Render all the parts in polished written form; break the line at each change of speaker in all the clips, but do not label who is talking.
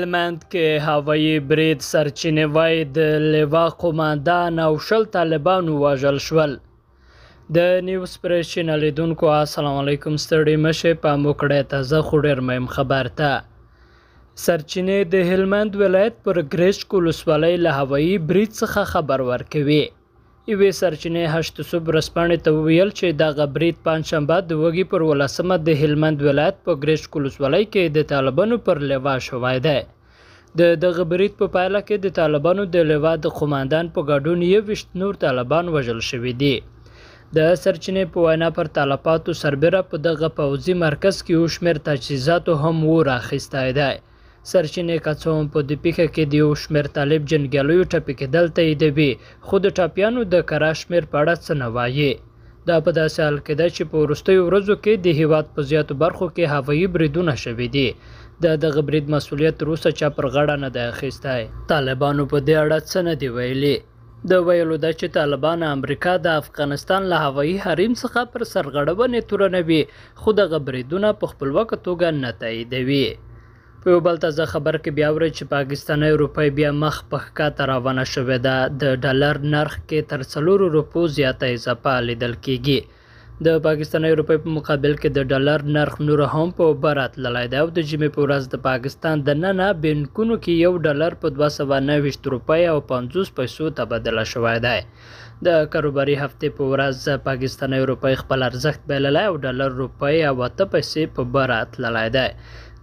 هلمند کې هوایي برید سرچینې وای د لیوا قوماندان او 10 طالبانو وژل شول. د نیوز پریس چینل لیدونکو السلام علیکم، ستړي مشه په موکړه تازه خو ډیر مهم خبر ته. سرچینې د هلمند ولایت پر ګریشک ولسوالۍ له هوایي برید څخه خبر ورکوي. یوې سرچینې 8 صبح ورځپاڼې ته وویل چې دغه برید پنجشنبه د وږي پر 18 د هلمند ولایت په ګریشک ولسوالۍ کې د طالبانو پر لیوا شوی دی. د دغه برید په پایله کې د طالبانو د لیوا د قوماندان په ګډون 21 نور طالبان وژل شوي دي. د سرچینې په وینا پر تلفاتو سربیره په دغه پوځي مرکز کې یو شمېر تجهیزاتو هم ور اخیستی دی. سرچینې که څه هم په دې پیښه کې د یو شمېر طالب جنګیالیو ټپي کېدل تاییدوي، خو د ټپیانو د کره شمېر په اړه څه نه وایي. دا په داسې حال کې ده چې په وروستیو ورځو کې د هیواد په زیاتو برخو کې هوایي بریدونه شوي دي. د دغه برید مسؤلیت تر اوسه چا پر غاړه نه دی اخیستی. طالبانو په دې اړه څه نه دي ویلي. د ویلو ده چې طالبان امریکا د افغانستان له هوایي حریم څخه پر سرغړونې تورنوي، خو دغه بریدونه په خپلواکه توګه نه تاییدوي. په یو بل تازه خبر کې بیا اورئ چې پاکستاني روپۍ بیا مخ په ښکته روانه شوې ده. د ډالر نرخ کې تر 4 روپو زیاته اضافه لیدل کېږي. د پاکستاني روپۍ په مقابل کې د ډالر نرخ نور هم په اوبه راتللی دی او د جمعې په ورځ د پاکستان دننه بینکونو کې یو ډالر په 290 روپۍ او 50 پیسو تبادله شوی دی. د کاروباري هفتې په ورځ پاکستاني روپۍ خپل ارزښت بایللی او ډالر روپۍ او 8 پیسې په اوبه راتللی دی.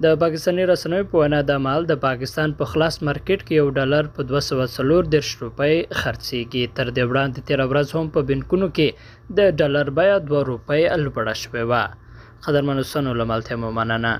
د پاکستاني رسنیو په وینا د مال د پاکستان په خلاص مارکیټ کې یو ډالر په 240 روپۍ خرڅېږي. تر دې وړاندې تېره ورځ هم په بینکونو کې د ډالر بیه 2 روپۍ لوړه شوې وه. قدرمنو دوستانو له ملتیا مو مننه.